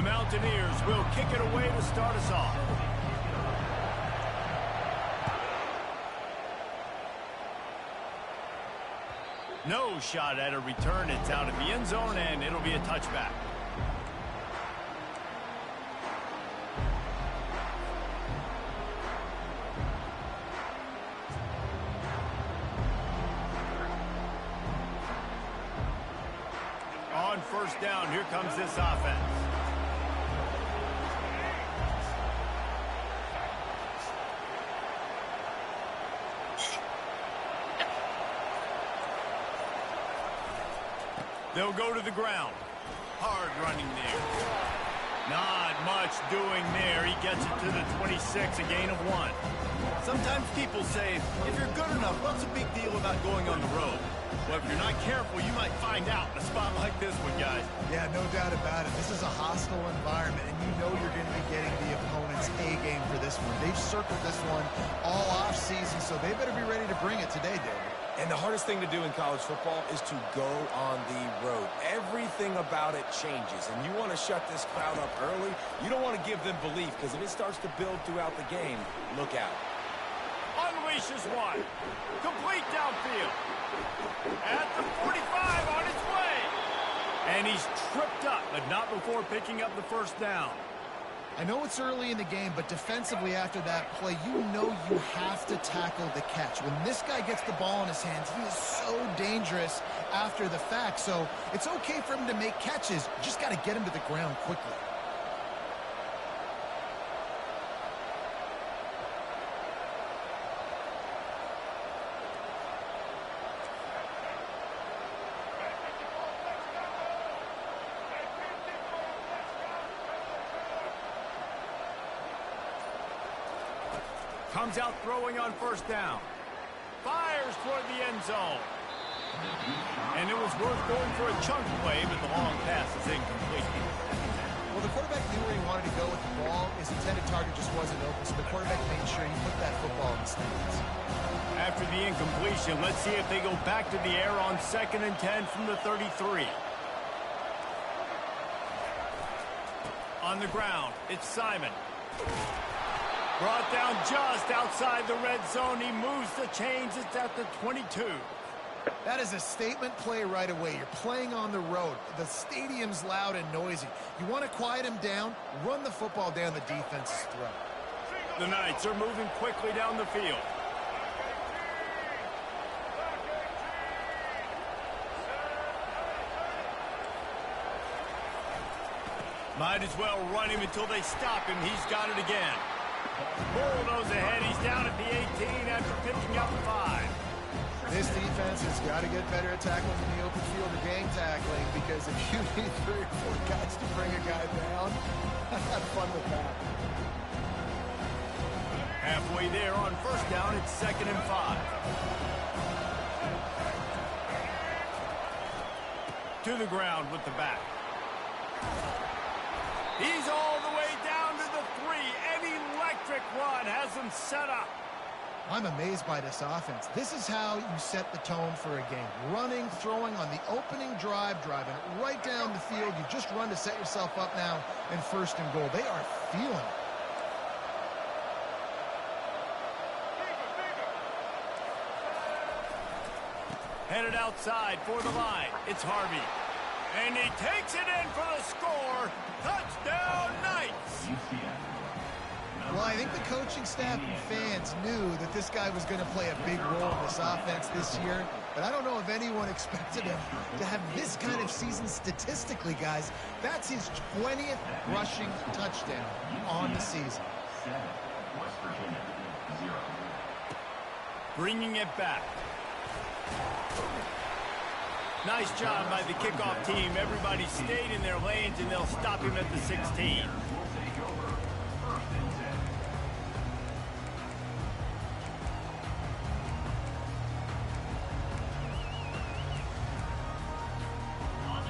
Mountaineers will kick it away to start us off. No shot at a return. It's out of the end zone, and it'll be a touchback. On first down, here comes this offense. They'll go to the ground. Hard running there. Not much doing there. He gets it to the 26, a gain of 1. Sometimes people say, if you're good enough, what's a big deal about going on the road? Well, if you're not careful, you might find out in a spot like this one, guys. Yeah, no doubt about it. This is a hostile environment, and you know you're going to be getting the opponent's A-game for this one. They've circled this one all off-season, so they better be ready to bring it today, David. And the hardest thing to do in college football is to go on the road. Everything about it changes, and you want to shut this crowd up early. You don't want to give them belief, because if it starts to build throughout the game, look out. Unleashes one. Complete downfield. At the 45 on its way. And he's tripped up, but not before picking up the first down. I know it's early in the game, but defensively after that play, you know you have to tackle the catch. When this guy gets the ball in his hands, he is so dangerous after the fact. So it's okay for him to make catches. You just got to get him to the ground quickly. Comes out throwing on first down. Fires toward the end zone. And it was worth going for a chunk play, but the long pass is incomplete. Well, the quarterback knew where he wanted to go with the ball. His intended target just wasn't open, so the quarterback made sure he put that football in the stands. After the incompletion, let's see if they go back to the air on 2nd and 10 from the 33. On the ground, it's Simon. Brought down just outside the red zone. He moves the chains. It's at the 22. That is a statement play right away. You're playing on the road. The stadium's loud and noisy. You want to quiet him down, run the football down the defense's throat. The Knights are moving quickly down the field. Might as well run him until they stop him. He's got it again. Bulldoze ahead. He's down at the 18 after picking up 5. This defense has got to get better at tackling in the open field or game tackling, because if you need 3 or 4 guys to bring a guy down, have fun with that. Halfway there on first down, it's 2nd and 5. To the ground with the back. He's all the way down to the 3. An electric run has him set up. I'm amazed by this offense. This is how you set the tone for a game. Running, throwing on the opening drive, driving it right down the field. You just run to set yourself up now in 1st and goal. They are feeling it. Headed outside for the line. It's Harvey. And he takes it in for the score. Touchdown, Knights! Well, I think the coaching staff and fans knew that this guy was going to play a big role in this offense this year, but I don't know if anyone expected him to have this kind of season statistically, guys. That's his 20th rushing touchdown on the season. Bringing it back. Nice job by the kickoff team. Everybody stayed in their lanes, and they'll stop him at the 16.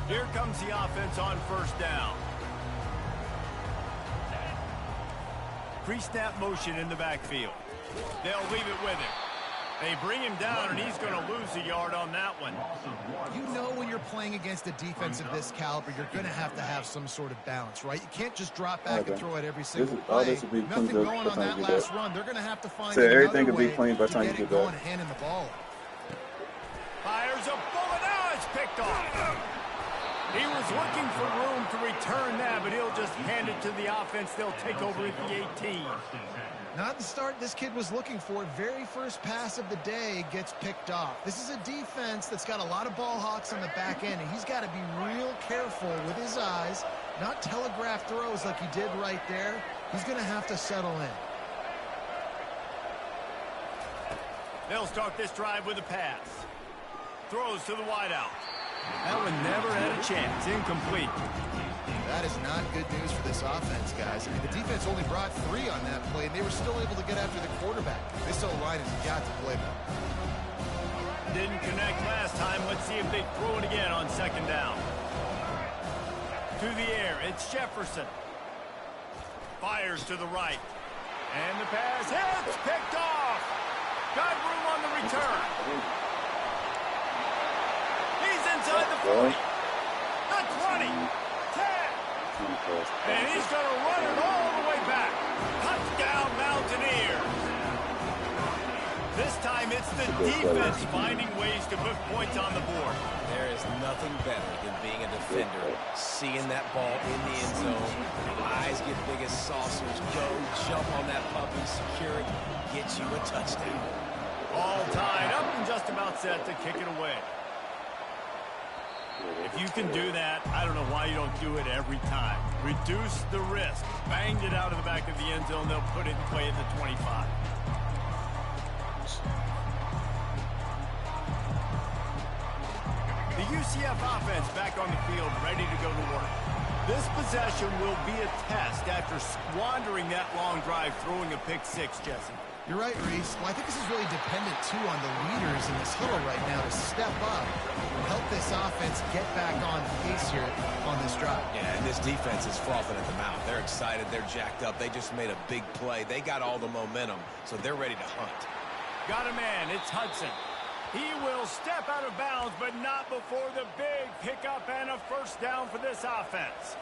Here comes the offense on first down. Pre-snap motion in the backfield. They'll leave it with him. They bring him down, and he's going to lose a yard on that one. You know when you're playing against a defense of this caliber, you're going to have some sort of balance, right? You can't just drop back and throw it every single play. Nothing going on that last run. They're going to have to find another way to get it going and handing the ball. Fires a bullet. Now it's picked off. He was looking for room to return that, but he'll just hand it to the offense. They'll take over at the 18. Not the start this kid was looking for. Very first pass of the day gets picked off. This is a defense that's got a lot of ball hawks on the back end, and he's got to be real careful with his eyes, not telegraph throws like he did right there. He's going to have to settle in. They'll start this drive with a pass. Throws to the wideout. That one never had a chance. Incomplete. That is not good news for this offense, guys. I mean, the defense only brought 3 on that play, and they were still able to get after the quarterback. This O-line has got to play better. Didn't connect last time. Let's see if they throw it again on second down. To the air, it's Jefferson. Fires to the right. And the pass hits, picked off. Got room on the return. He's inside the 40. The 20. 10. And he's going to run it all the way back. Touchdown, Mountaineers. This time it's the defense finding ways to put points on the board. There is nothing better than being a defender, seeing that ball in the end zone, eyes get big as saucers, go, jump on that puppy, secure it, get you a touchdown. All tied up and just about set to kick it away. If you can do that, I don't know why you don't do it every time. Reduce the risk. Banged it out of the back of the end zone. They'll put it in play at the 25. The UCF offense back on the field, ready to go to work. This possession will be a test after squandering that long drive, throwing a pick six, Jesse. You're right, Reese. Well, I think this is really dependent, too, on the leaders in this huddle right now to step up and help this offense get back on pace here on this drive. Yeah, and this defense is frothing at the mouth. They're excited. They're jacked up. They just made a big play. They got all the momentum, so they're ready to hunt. Got a man. It's Hudson. He will step out of bounds, but not before the big pickup and a first down for this offense.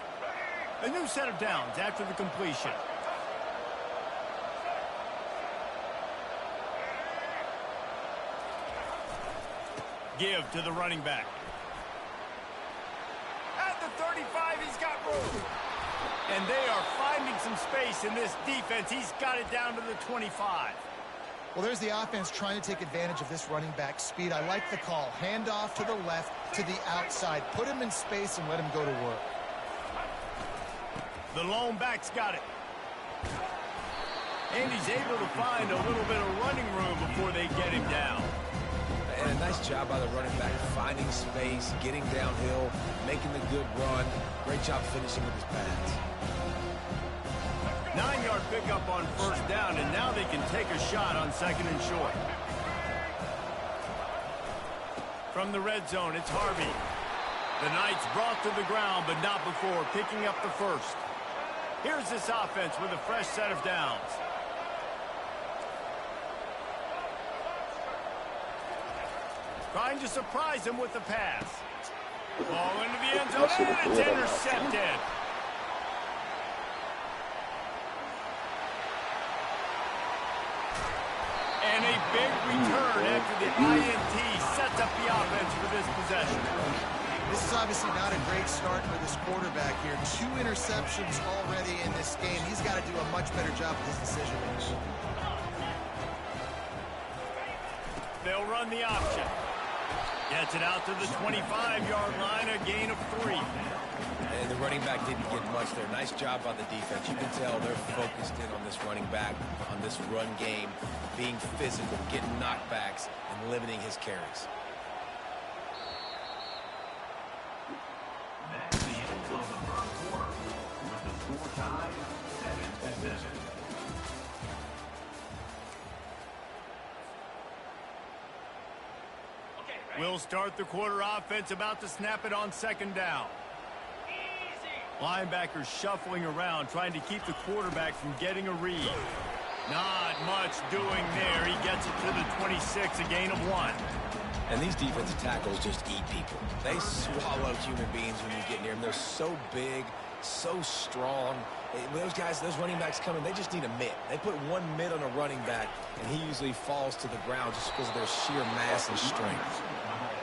A new set of downs after the completion. Give to the running back. At the 35, he's got room. And they are finding some space in this defense. He's got it down to the 25. Well, there's the offense trying to take advantage of this running back speed. I like the call. Hand off to the left, to the outside. Put him in space and let him go to work. The lone back's got it. And he's able to find a little bit of running room before they get him down. And a nice job by the running back, finding space, getting downhill, making the good run. Great job finishing with his pads. 9-yard pickup on first down, and now they can take a shot on second and short. From the red zone, it's Harvey. The Knights brought to the ground, but not before picking up the first. Here's this offense with a fresh set of downs. Trying to surprise him with the pass. Ball into the end zone, and it's intercepted. And a big return after the INT sets up the offense for this possession. This is obviously not a great start for this quarterback here. 2 interceptions already in this game. He's got to do a much better job with his decision-making. They'll run the option. Gets it out to the 25-yard line, a gain of 3. And the running back didn't get much there. Nice job by the defense. You can tell they're focused in on this running back, on this run game, being physical, getting knockbacks, and limiting his carries. That's the end of the first quarter, with the score tied 7-7. We'll start the quarter offense, about to snap it on second down. Linebackers shuffling around, trying to keep the quarterback from getting a read. Not much doing there. He gets it to the 26, a gain of 1. And these defensive tackles just eat people. They swallow human beings when you get near them. They're so big, so strong. When those guys, those running backs come in, they just need a mitt. They put one mitt on a running back, and he usually falls to the ground just because of their sheer mass and strength.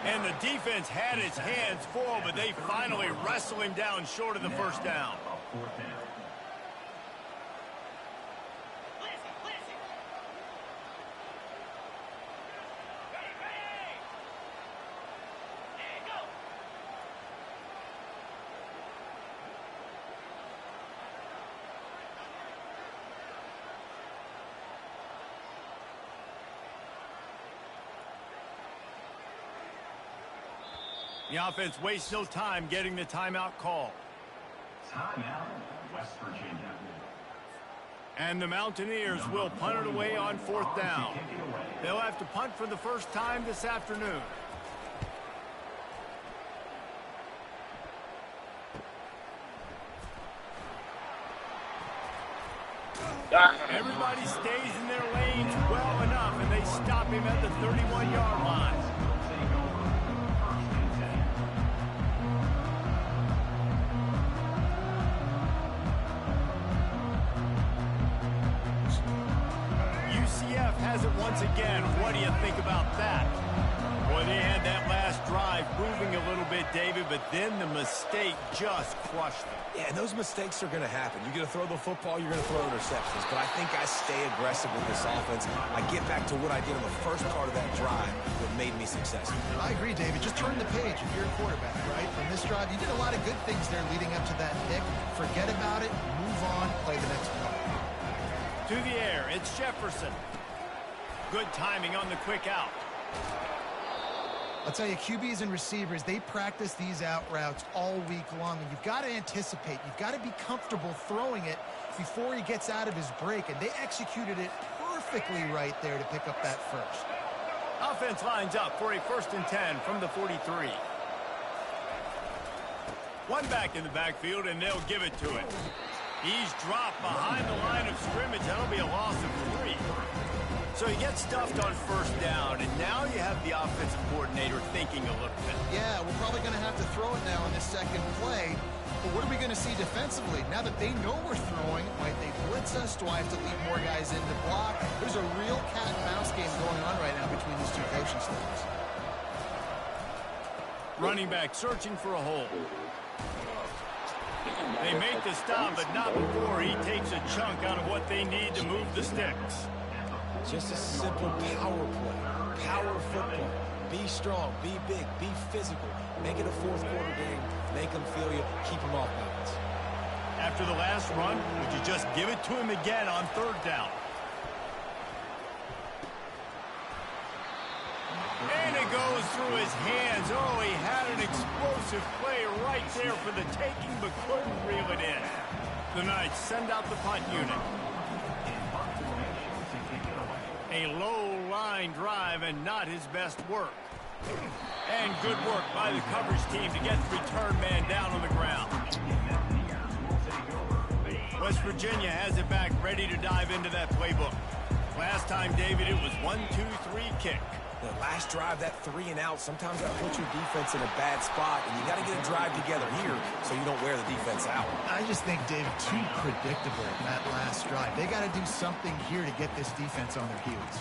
And the defense had its hands full, but they finally wrestle him down short of the first down. The offense wastes no time getting the timeout call. Timeout, West Virginia. And the Mountaineers will punt it away on 4th down. They'll have to punt for the first time this afternoon. Everybody stays in their lanes well enough, and they stop him at the 31-yard line. UCF has it once again. What do you think about that? Boy, they had that last drive moving a little bit, David, but then the mistake just crushed them. Yeah, and those mistakes are going to happen. You're going to throw the football, you're going to throw interceptions. But I think I stay aggressive with this offense. I get back to what I did in the first part of that drive that made me successful. I agree, David. Just turn the page if you're a quarterback, right? From this drive, you did a lot of good things there leading up to that pick. Forget about it, move on, play the next play. To the air, it's Jefferson. Good timing on the quick out. I'll tell you, QBs and receivers, they practice these out routes all week long, and you've got to anticipate. You've got to be comfortable throwing it before he gets out of his break, and they executed it perfectly right there to pick up that first. Offense lines up for a 1st and 10 from the 43. One back in the backfield, and they'll give it to him. He's dropped behind the line of scrimmage. That'll be a loss of 3. So he gets stuffed on 1st down, and now you have the offensive coordinator thinking a little bit. Yeah, we're probably going to have to throw it now in this second play. But what are we going to see defensively? Now that they know we're throwing, might they blitz us? Do I have to leave more guys in to block? There's a real cat and mouse game going on right now between these two coaching staffs. Running back searching for a hole. They make the stop, but not before he takes a chunk out of what they need to move the sticks. Just a simple power play. Power football. Be strong, be big, be physical. Make it a 4th quarter game. Make them feel you. Keep them off balance. After the last run, would you just give it to him again on 3rd down? And it goes through his hands. Oh, he had an explosive play right there for the taking, but couldn't reel it in. The Knights send out the punt unit. A low-line drive and not his best work. And good work by the coverage team to get the return man down on the ground. West Virginia has it back, ready to dive into that playbook. Last time, David, it was 1-2-3 kick. The last drive, that 3 and out, sometimes that puts your defense in a bad spot, and you got to get a drive together here so you don't wear the defense out. I just think, David, too predictable in that last drive. They got to do something here to get this defense on their heels.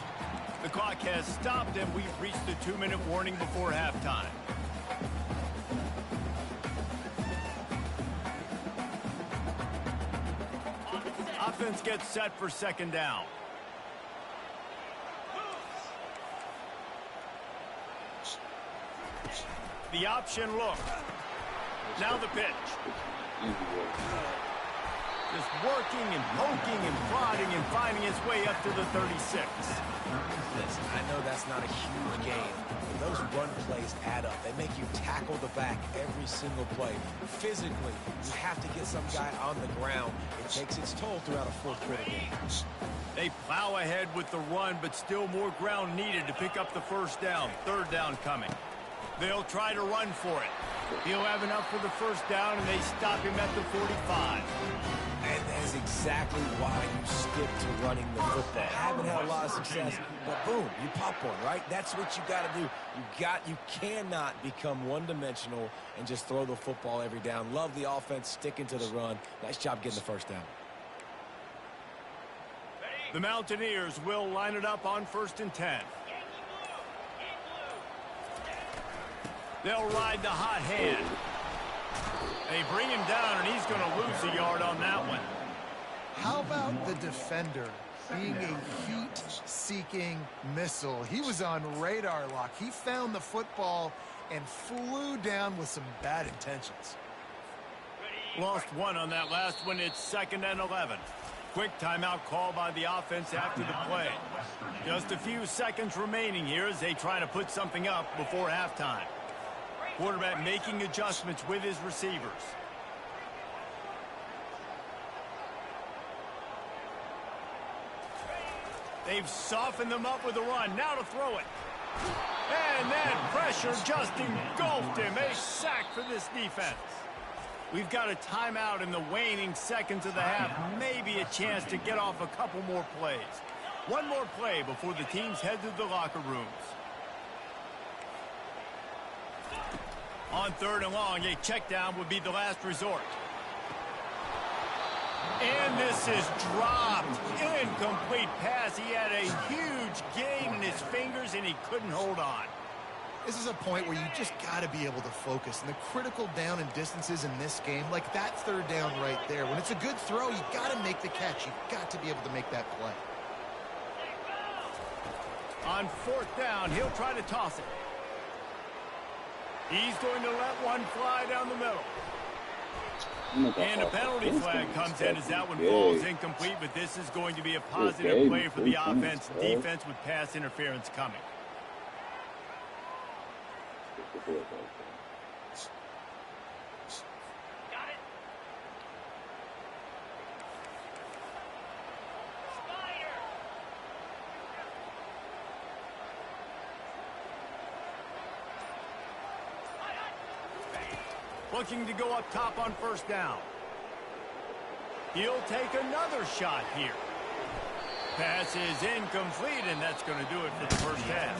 The clock has stopped, and we've reached the 2-minute warning before halftime. Offense gets set for 2nd down. The option look. Now the pitch. Just working and poking and prodding and finding its way up to the 36. Listen, I know that's not a huge game, but those run plays add up. They make you tackle the back every single play. Physically, you have to get some guy on the ground. It takes its toll throughout a 4th quarter game. They plow ahead with the run, but still more ground needed to pick up the 1st down. 3rd down coming. They'll try to run for it. He'll have enough for the 1st down, and they stop him at the 45. And that is exactly why you stick to running the football. Haven't had a lot of success, but boom, you pop one, right? That's what you got to do. You cannot become one-dimensional and just throw the football every down. Love the offense, sticking to the run. Nice job getting the first down. The Mountaineers will line it up on 1st and 10. They'll ride the hot hand. They bring him down, and he's going to lose a yard on that one. How about the defender being a heat-seeking missile? He was on radar lock. He found the football and flew down with some bad intentions. Lost one on that last one. It's 2nd and 11. Quick timeout call by the offense after the play. Just a few seconds remaining here as they try to put something up before halftime. Quarterback making adjustments with his receivers. They've softened them up with a run. Now to throw it. And that pressure just engulfed him. A sack for this defense. We've got a timeout in the waning seconds of the half. Maybe a chance to get off a couple more plays. One more play before the teams head to the locker rooms. On 3rd and long, a check down would be the last resort. And this is dropped. Incomplete pass. He had a huge gain in his fingers, and he couldn't hold on. This is a point where you just got to be able to focus. And the critical down and distances in this game, like that 3rd down right there, when it's a good throw, you got to make the catch. You've got to be able to make that play. On 4th down, he'll try to toss it. He's going to let one fly down the middle. And a penalty flag comes in as that one falls incomplete, but this is going to be a positive play for the offense. Defense with pass interference coming. Looking to go up top on 1st down. He'll take another shot here. Pass is incomplete, and that's going to do it for the first half.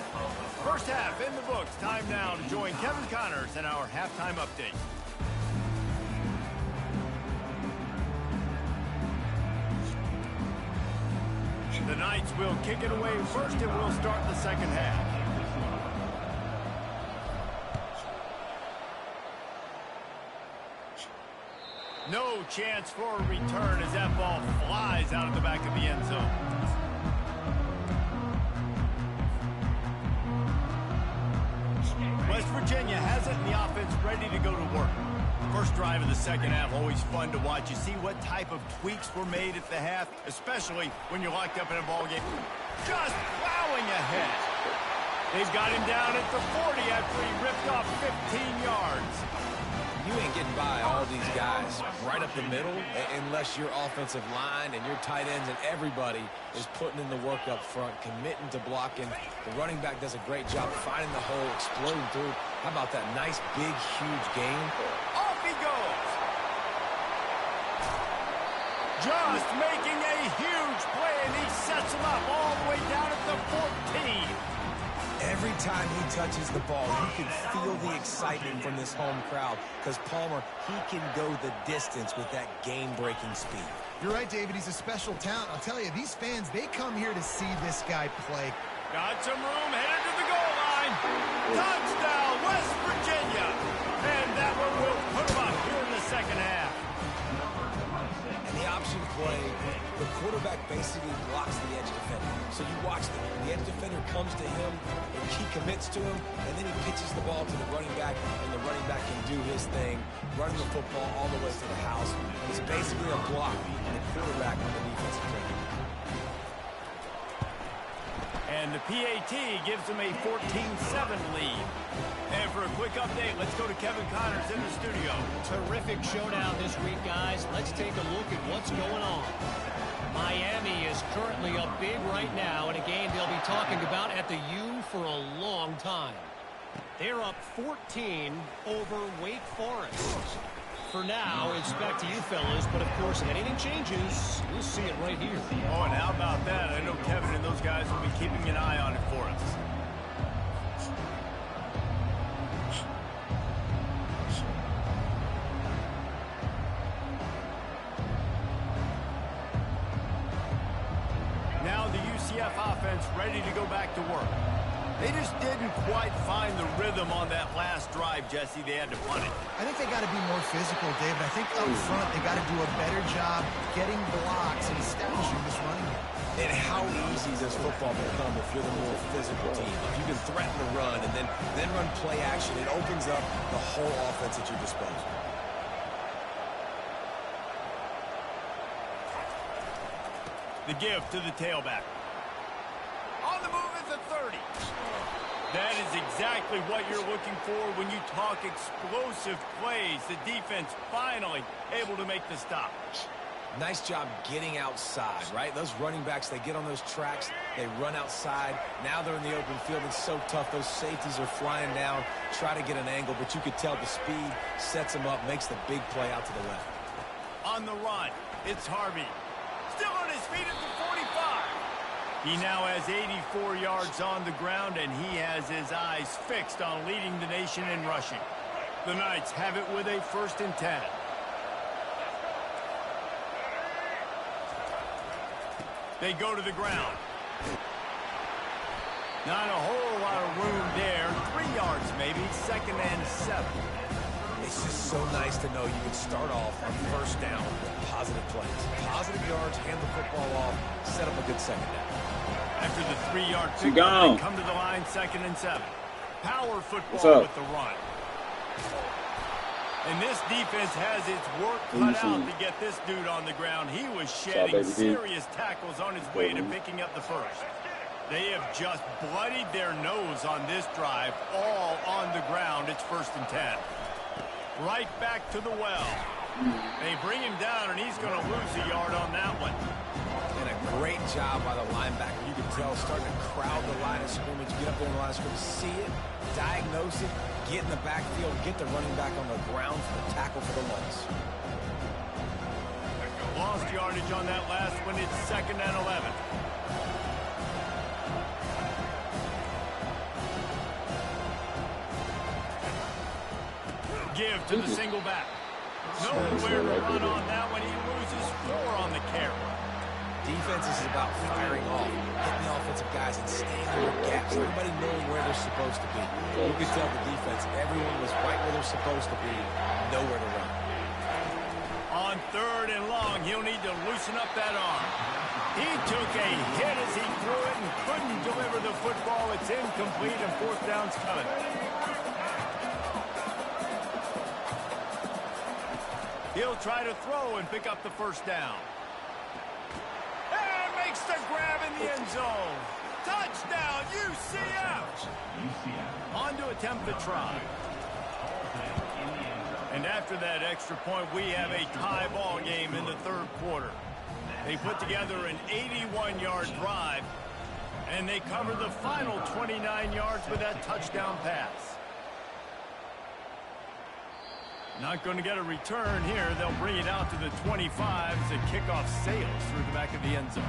First half in the books. Time now to join Kevin Connors in our halftime update. The Knights will kick it away first, and we'll start the second half. No chance for a return as that ball flies out of the back of the end zone. West Virginia has it, and the offense ready to go to work. First drive of the second half, always fun to watch. You see what type of tweaks were made at the half, especially when you're locked up in a ball game. Just plowing ahead. They've got him down at the 40 after he ripped off 15 yards. You ain't getting by all these guys right up the middle unless your offensive line and your tight ends and everybody is putting in the work up front, committing to blocking. The running back does a great job finding the hole, exploding through. How about that nice, big, huge gain? Off he goes. Just making a huge play, and he sets him up all the way down at the 14. Every time he touches the ball, you can feel the excitement from this home crowd because Palmer, he can go the distance with that game-breaking speed. You're right, David. He's a special talent. I'll tell you, these fans, they come here to see this guy play. Got some room, headed to the goal line. Touchdown, West Virginia. And that one will put him up here in the second half. And the option play, the quarterback basically blocks the edge defender. So you watch the edge defender comes to him, and he commits to him, and then he pitches the ball to the running back, and the running back can do his thing, running the football all the way to the house. It's basically a block and the quarterback on the defensive play. And the PAT gives them a 14-7 lead. And for a quick update, let's go to Kevin Connors in the studio. Terrific showdown this week, guys. Let's take a look at what's going on. Miami is currently up big right now in a game they'll be talking about at the U for a long time. They're up 14 over Wake Forest. For now, it's back to you fellas, but of course, if anything changes, we'll see it right here. Oh, and how about that? I know Kevin and those guys will be keeping an eye on it for us. Now the UCF offense ready to go back to work. They just didn't quite find the rhythm on that last drive, Jesse. They had to punt it. I think they got to be more physical, David. I think up front they got to do a better job getting blocks and establishing this running game. And how easy does football become if you're the more physical team? If you can threaten the run and then run play action, it opens up the whole offense at your disposal. The give to the tailback. On the move is the 30. That is exactly what you're looking for when you talk explosive plays. The defense finally able to make the stop. Nice job getting outside, right? Those running backs, they get on those tracks, they run outside. Now they're in the open field. It's so tough. Those safeties are flying down, try to get an angle, but you could tell the speed sets them up, makes the big play out to the left. On the run, it's Harvey. Still on his feet at the 45. He now has 84 yards on the ground, and he has his eyes fixed on leading the nation in rushing. The Knights have it with a 1st and 10. They go to the ground. Not a whole lot of room there. 3 yards maybe, 2nd and 7. It's just so nice to know you can start off on 1st down with positive plays. Positive yards, hand the football off, set up a good 2nd down. After the 3-yard pickup, they come to the line, 2nd and 7. Power football with the run. And this defense has its work cut out to get this dude on the ground. He was shedding serious tackles on his way to picking up the 1st. They have just bloodied their nose on this drive, all on the ground. It's 1st and 10. Right back to the well. They bring him down, and he's going to lose a yard on that one. And a great job by the linebacker. You can tell starting to crowd the line of scrimmage, get up there in the line of scrimmage, see it, diagnose it, get in the backfield, get the running back on the ground for the tackle for the loss. Lost yardage on that last one. It's 2nd and 11. Give to the single back. Nowhere to run on that one. He loses 4 on the carry. Defense is about firing off, hitting the offensive guys and staying in their gaps. Everybody knowing where they're supposed to be. You can tell the defense, everyone was right where they're supposed to be, nowhere to run. On 3rd and long, he'll need to loosen up that arm. He took a hit as he threw it and couldn't deliver the football. It's incomplete, and 4th down's coming. He'll try to throw and pick up the 1st down. And makes the grab in the end zone. Touchdown, UCF! On to attempt the try. And after that extra point, we have a tie ball game in the 3rd quarter. They put together an 81-yard drive, and they cover the final 29 yards with that touchdown pass. Not going to get a return here. They'll bring it out to the 25 as the kickoff sails through the back of the end zone.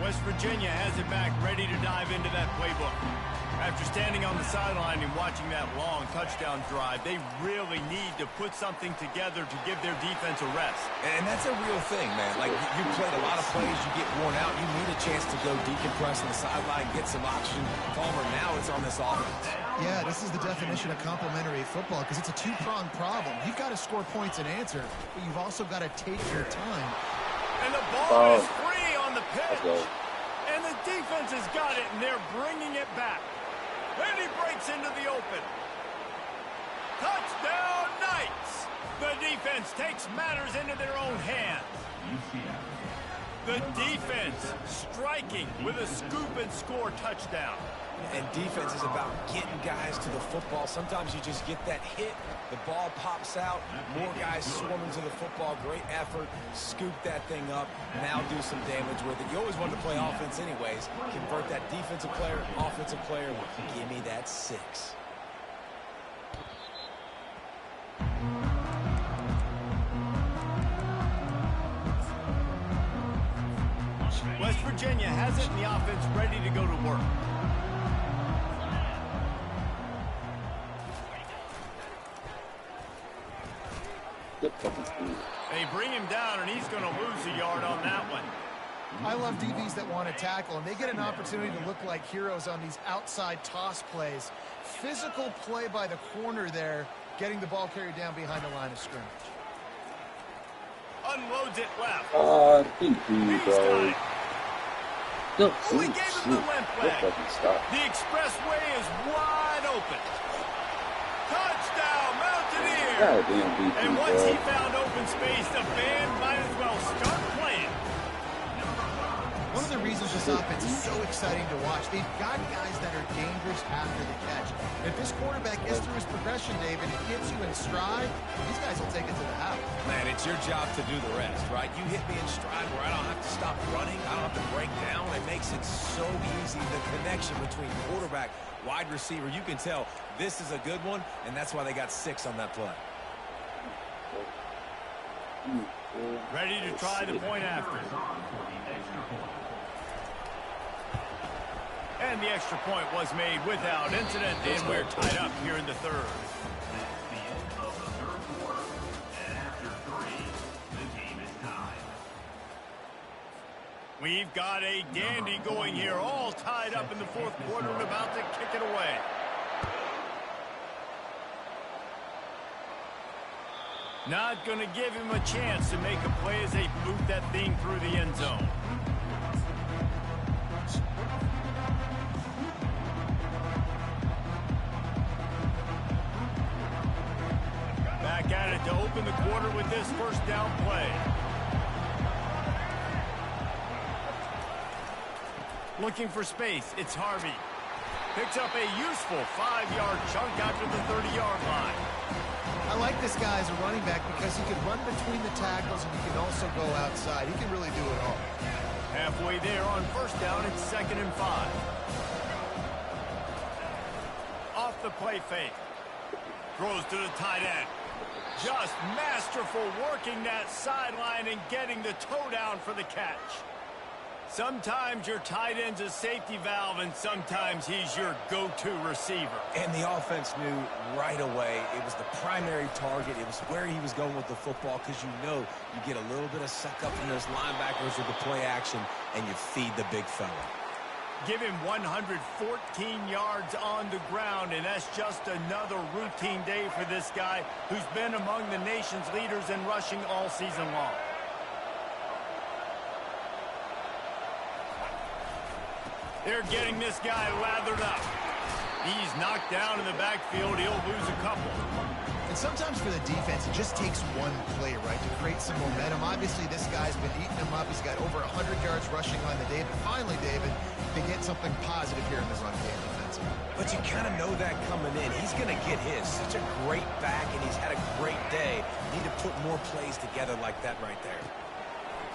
West Virginia has it back, ready to dive into that playbook. After standing on the sideline and watching that long touchdown drive, they really need to put something together to give their defense a rest. And that's a real thing, man. Like, you played a lot of plays, you get worn out, you need a chance to go decompress on the sideline, get some oxygen. Palmer, now it's on this offense. Yeah, this is the definition of complementary football because it's a 2-pronged problem. You've got to score points and answer, but you've also got to take your time. And the ball is free on the pitch. And the defense has got it, and they're bringing it back. And he breaks into the open. Touchdown, Knights! The defense takes matters into their own hands. The defense striking with a scoop and score touchdown. And defense is about getting guys to the football. Sometimes you just get that hit, the ball pops out, more guys swarming to the football. Great effort, scoop that thing up, now do some damage with it. You always want to play offense anyways. Convert that defensive player, offensive player. Give me that 6. West Virginia has it in the offense ready to go to work. They bring him down, and he's going to lose a yard on that one. I love DBs that want to tackle, and they get an opportunity to look like heroes on these outside toss plays. Physical play by the corner there, getting the ball carried down behind the line of scrimmage. Unloads it left. TP, bro. Oh, he gave him the limp leg. The expressway is wide open. Touchdown, Mountaineer. And once he found open space, the band might as well start playing. One of the reasons this offense is so exciting to watch, they've got guys that are dangerous after the catch. If this quarterback gets through his progression, David, and hits you in stride, these guys will take it to the house. Man, it's your job to do the rest, right? You hit me in stride where I don't have to stop running. I don't have to break down. It makes it so easy, the connection between quarterback, wide receiver. You can tell this is a good one, and that's why they got 6 on that play. Ready to try the point after. And the extra point was made without incident, and we're tied up here in the third. That's the end of the third quarter. And after 3, the game is tied. We've got a dandy going here, all tied up in the fourth quarter and about to kick it away. Not going to give him a chance to make a play as they boot that thing through the end zone. Back at it to open the quarter with this first down play. Looking for space, it's Harvey. Picks up a useful 5-yard chunk after the 30-yard line. I like this guy as a running back because he can run between the tackles and he can also go outside. He can really do it all. Halfway there on first down, it's 2nd and 5. Off the play fake. Throws to the tight end. Just masterful working that sideline and getting the toe down for the catch. Sometimes your tight end's a safety valve, and sometimes he's your go-to receiver. And the offense knew right away it was the primary target. It was where he was going with the football because you know you get a little bit of suck up from those linebackers with the play action, and you feed the big fella. Give him 114 yards on the ground, and that's just another routine day for this guy who's been among the nation's leaders in rushing all season long. They're getting this guy lathered up. He's knocked down in the backfield. He'll lose a couple. And sometimes for the defense, it just takes one play, right, to create some momentum. Obviously, this guy's been eating him up. He's got over 100 yards rushing on the day. But finally, David, they get something positive here in the run game defensively. But you kind of know that coming in. He's going to get his. Such a great back, and he's had a great day. Need to put more plays together like that right there.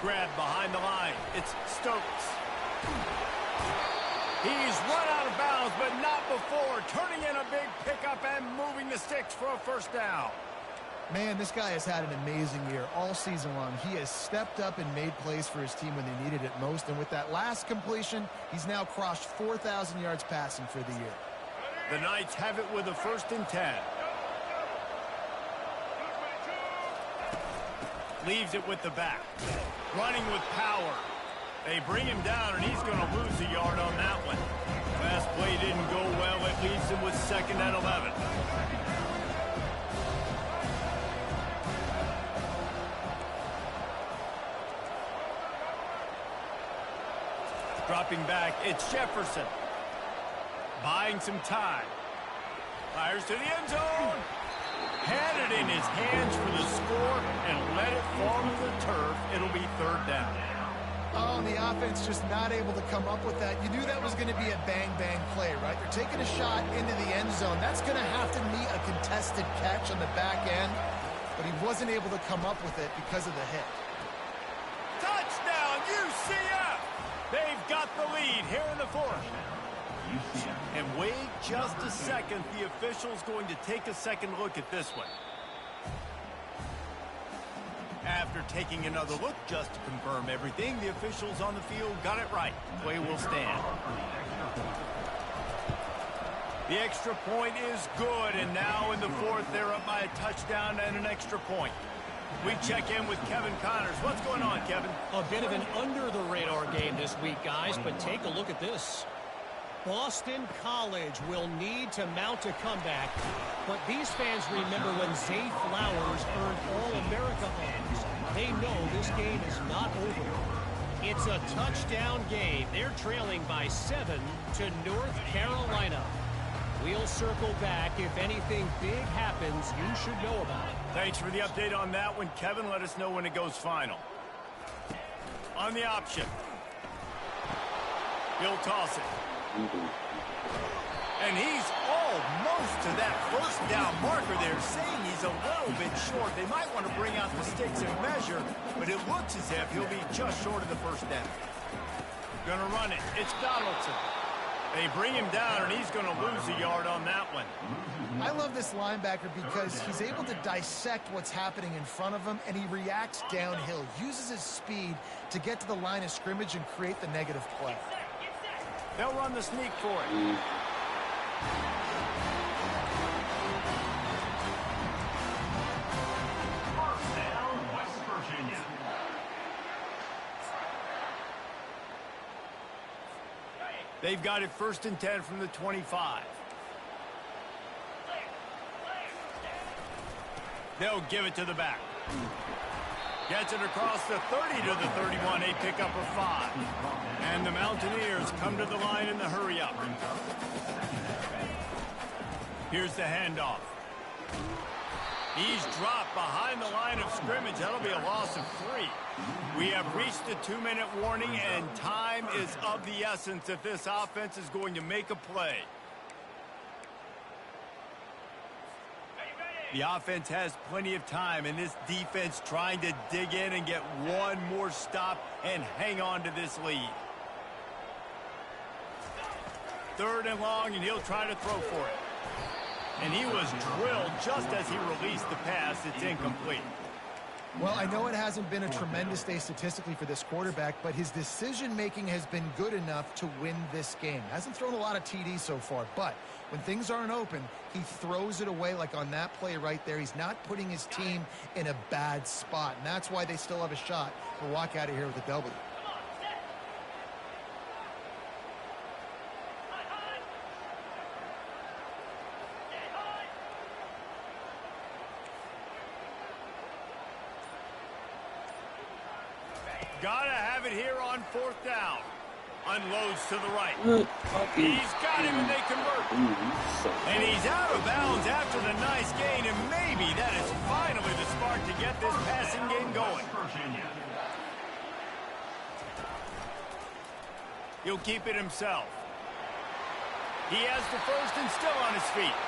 Grab behind the line. It's Stokes. He's run out of bounds, but not before. Turning in a big pickup and moving the sticks for a first down. Man, this guy has had an amazing year all season long. He has stepped up and made plays for his team when they needed it most. And with that last completion, he's now crossed 4,000 yards passing for the year. The Knights have it with a 1st and 10. Leaves it with the back. Running with power. They bring him down, and he's going to lose a yard on that one. Last play didn't go well. It leaves him with 2nd and 11. Dropping back, it's Jefferson. Buying some time. Fires to the end zone. Had it in his hands for the score and let it fall to the turf. It'll be 3rd down. On the offense just not able to come up with that. You knew that was going to be a bang-bang play, right? They're taking a shot into the end zone. That's going to have to meet a contested catch on the back end, but he wasn't able to come up with it because of the hit. Touchdown, UCF! They've got the lead here in the fourth. And wait just a second. The official's going to take a second look at this one. After taking another look just to confirm everything, the officials on the field got it right. Play will stand. The extra point is good, and now in the fourth, they're up by a touchdown and an extra point. We check in with Kevin Connors. What's going on, Kevin? A bit of an under-the-radar game this week, guys, but take a look at this. Boston College will need to mount a comeback, but these fans remember when Zay Flowers earned All-America honors. They know this game is not over. It's a touchdown game. They're trailing by 7 to North Carolina. We'll circle back. If anything big happens, you should know about it. Thanks for the update on that one, Kevin. Let us know when it goes final. On the option. He'll toss it. And he's almost to that first down marker there, saying he's a little bit short. They might want to bring out the sticks and measure, but it looks as if he'll be just short of the first down. Gonna run it. It's Donaldson. They bring him down, and he's going to lose a yard on that one. I love this linebacker because he's able to dissect what's happening in front of him, and he reacts downhill, uses his speed to get to the line of scrimmage and create the negative play. They'll run the sneak for it. First down, West Virginia. They've got it 1st and 10 from the 25. They'll give it to the back. Gets it across the 30 to the 31. A pickup of 5. And the Mountaineers come to the line in the hurry-up. Here's the handoff. He's dropped behind the line of scrimmage. That'll be a loss of 3. We have reached the 2-minute warning, and time is of the essence if this offense is going to make a play. The offense has plenty of time, and this defense trying to dig in and get one more stop and hang on to this lead. 3rd and long, and he'll try to throw for it. And he was drilled just as he released the pass. It's incomplete. Well, I know it hasn't been a tremendous day statistically for this quarterback, but his decision-making has been good enough to win this game. Hasn't thrown a lot of TDs so far, but when things aren't open, he throws it away like on that play right there. He's not putting his team in a bad spot, and that's why they still have a shot to walk out of here with a W. Gotta have it here on 4th down. Unloads to the right. He's got him, and they convert. And he's out of bounds after the nice gain, and maybe that is finally the spark to get this passing game going. He'll keep it himself. He has the first and still on his feet.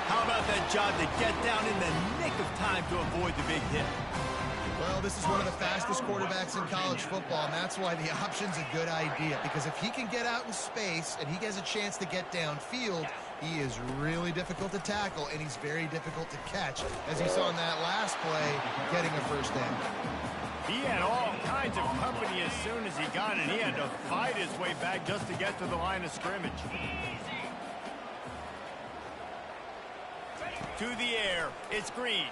How about that job to get down in the nick of time to avoid the big hit? Well, this is one of the fastest quarterbacks in college football, and that's why the option's a good idea. Because if he can get out in space and he has a chance to get downfield, he is really difficult to tackle, and he's very difficult to catch, as you saw in that last play, getting a first down. He had all kinds of company as soon as he got it. He had to fight his way back just to get to the line of scrimmage. To the air, it's Green.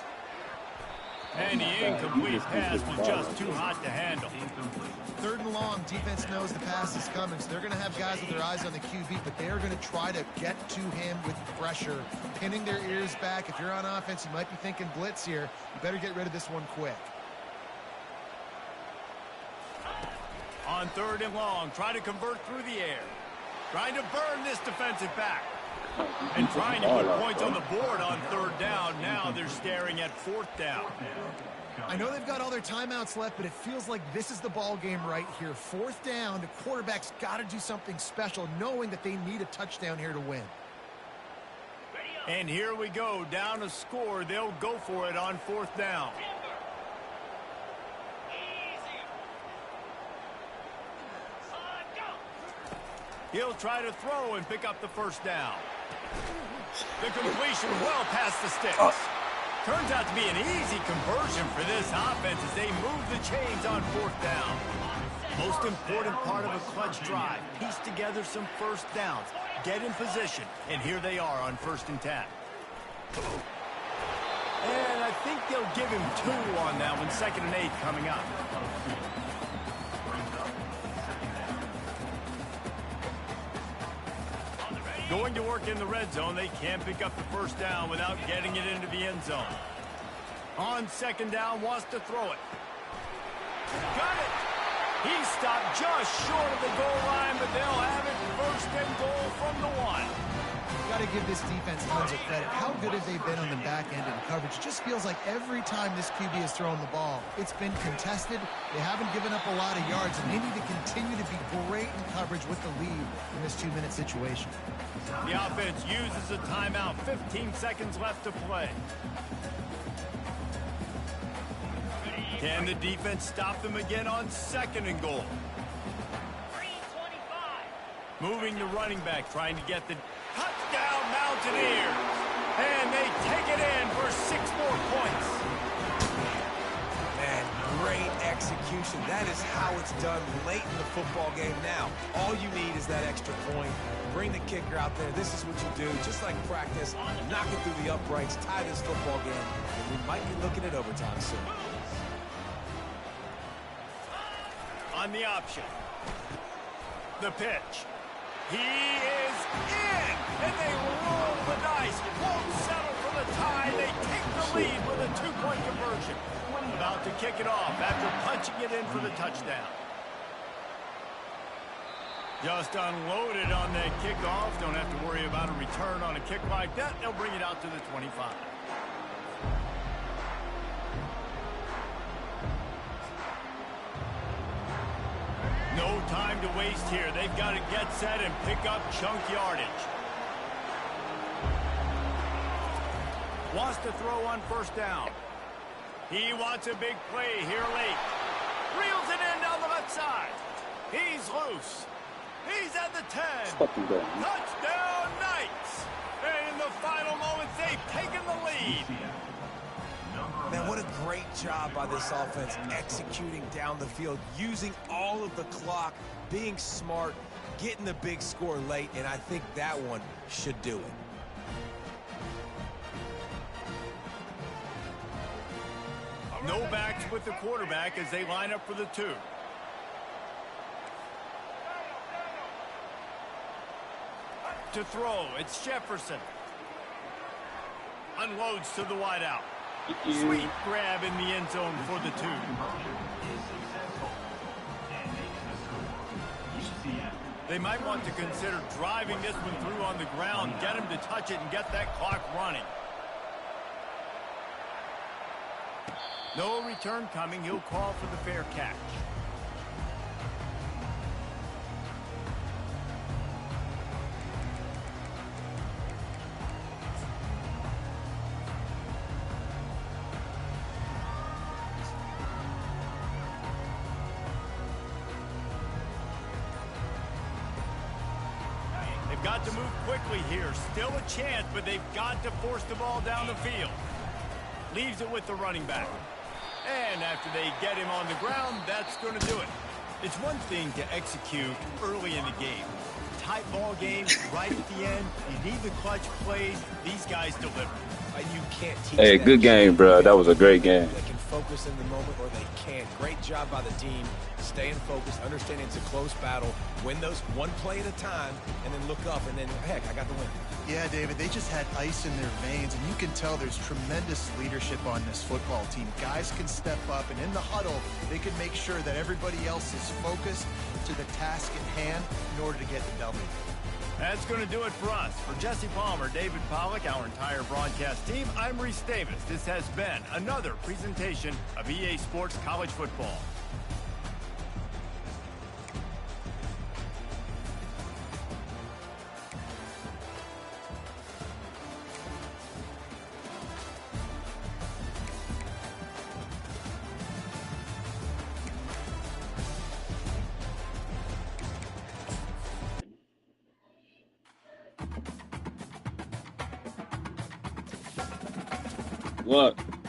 And the incomplete pass was just too hot to handle. 3rd and long, defense knows the pass is coming, so they're going to have guys with their eyes on the QB, but they are going to try to get to him with pressure, pinning their ears back. If you're on offense, you might be thinking blitz here. You better get rid of this one quick. On 3rd and long, try to convert through the air. Trying to burn this defensive back. And trying to put points on the board on 3rd down. Now they're staring at 4th down. I know they've got all their timeouts left, but it feels like this is the ball game right here. 4th down, the quarterback's got to do something special, knowing that they need a touchdown here to win. And here we go, down a score. They'll go for it on 4th down. He'll try to throw and pick up the 1st down. The completion well past the sticks. Turns out to be an easy conversion for this offense as they move the chains on 4th down. Most important part of a clutch drive. Piece together some 1st downs. Get in position. And here they are on 1st and 10. And I think they'll give him 2 on that one. 2nd and 8 coming up. Going to work in the red zone. They can't pick up the 1st down without getting it into the end zone. On 2nd down, wants to throw it. Got it! He stopped just short of the goal line, but they'll have it 1st and goal from the 1. Got to give this defense tons of credit. How good have they been on the back end in coverage? It just feels like every time this QB has thrown the ball, it's been contested. They haven't given up a lot of yards, and they need to continue to be great in coverage with the lead in this 2-minute situation. The offense uses a timeout. 15 seconds left to play. Can the defense stop them again on 2nd and goal? Moving the running back, trying to get the touchdown Mountaineers. And they take it in for 6 more points. Man, great execution. That is how it's done late in the football game now. All you need is that extra point. Bring the kicker out there. This is what you do. Just like practice, knock it through the uprights, tie this football game, and we might be looking at overtime soon. On the option. The pitch. He is in, and they roll the dice. Won't settle for the tie. They take the lead with a 2-point conversion. About to kick it off after punching it in for the touchdown. Just unloaded on that kickoff. Don't have to worry about a return on a kick like that. They'll bring it out to the 25. No time to waste here. They've got to get set and pick up chunk yardage. Wants to throw on 1st down. He wants a big play here late. Reels it in down the left side. He's loose. He's at the 10. Touchdown Knights. And in the final moments, they've taken the lead. Man, what a great job by this offense executing down the field, using all of the clock, being smart, getting the big score late, and I think that one should do it. No backs with the quarterback as they line up for the 2. To throw, it's Jefferson. Unloads to the wideout. Sweet grab in the end zone for the 2. They might want to consider driving this one through on the ground, get him to touch it and get that clock running. No return coming. He'll call for the fair catch. Got to move quickly here. Still a chance, but they've got to force the ball down the field. Leaves it with the running back. And after they get him on the ground, that's going to do it. It's one thing to execute early in the game. Tight ball game, right at the end. You need the clutch plays. These guys deliver. You can't teach Hey, that. good game, bro. That was a great game. They can focus in the moment or they can't. Great job by the team. Staying focused, understanding it's a close battle. Win those one play at a time, and then look up, and then, heck, I got the win. Yeah, David, they just had ice in their veins, and you can tell there's tremendous leadership on this football team. Guys can step up, and in the huddle, they can make sure that everybody else is focused to the task at hand in order to get the W. That's going to do it for us. For Jesse Palmer, David Pollack, our entire broadcast team, I'm Reese Davis. This has been another presentation of EA Sports College Football. What?